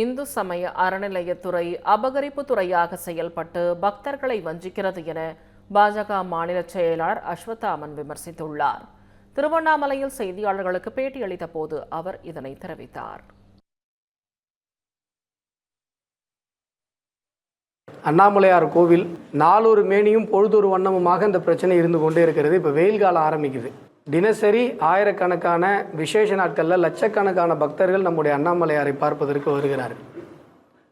இந்து சமய அறநிலையத்துறை அபகரிப்பு துறையாக செயல்பட்டு பக்தர்களை வஞ்சிக்கிறது என பாஜக மாநில செயலாளர் அஸ்வத்தாமன் விமர்சித்துள்ளார். திருவண்ணாமலையில் செய்தியாளர்களுக்கு பேட்டியளித்த போது அவர் இதனை தெரிவித்தார். அண்ணாமலையார் கோவில் நாளொரு மேனியும் பொழுதொரு வண்ணமுமாக இந்த பிரச்சனை இருந்து கொண்டே இருக்கிறது. இப்போ வெயில் காலம் ஆரம்பிக்குது. தினசரி ஆயிரக்கணக்கான விசேஷ நாட்களில் லட்சக்கணக்கான பக்தர்கள் நம்முடைய அண்ணாமலையாரை பார்ப்பதற்கு வருகிறார்கள்.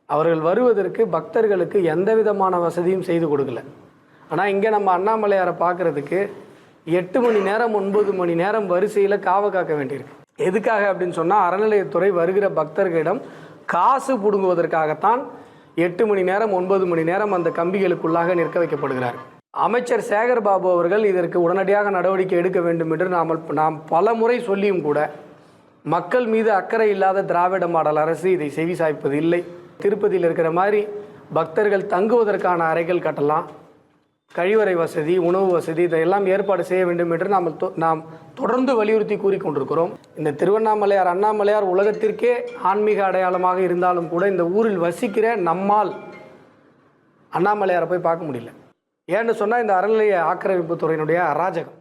அவர்கள் வருவதற்கு பக்தர்களுக்கு எந்த விதமான வசதியும் செய்து கொடுக்கல. ஆனால் இங்கே நம்ம அண்ணாமலையாரை பார்க்குறதுக்கு 8 மணி நேரம் 9 மணி நேரம் வரிசையில் காவ காக்க வேண்டியிருக்கு. எதுக்காக அப்படின்னு சொன்னால், அறநிலையத்துறை வருகிற பக்தர்களிடம் காசு பிடுங்குவதற்காகத்தான் 8 மணி நேரம் 9 மணி நேரம் அந்த கம்பிகளுக்குள்ளாக நிற்க வைக்கப்படுகிறார். அமைச்சர் சேகர் பாபு அவர்கள் இதற்கு உடனடியாக நடவடிக்கை எடுக்க வேண்டும் என்று நாம் பல முறை சொல்லியும் கூட மக்கள் மீது அக்கறை இல்லாத திராவிட மாடல் அரசு இதை செவி சாய்ப்பது இல்லை. திருப்பதியில் இருக்கிற மாதிரி பக்தர்கள் தங்குவதற்கான அறைகள் கட்டலாம், கழிவறை வசதி, உணவு வசதி இதையெல்லாம் ஏற்பாடு செய்ய வேண்டும் என்று நாம் தொடர்ந்து வலியுறுத்தி கூறிக்கொண்டிருக்கிறோம். இந்த திருவண்ணாமலையார் அண்ணாமலையார் உலகத்திற்கே ஆன்மீக அடையாளமாக இருந்தாலும் கூட இந்த ஊரில் வசிக்கிற நம்மால் அண்ணாமலையாரை போய் பார்க்க முடியல. ஏன்னு சொன்னால் இந்த அறநிலைய ஆக்கிரமிப்பு துறையினுடைய அராஜகம்.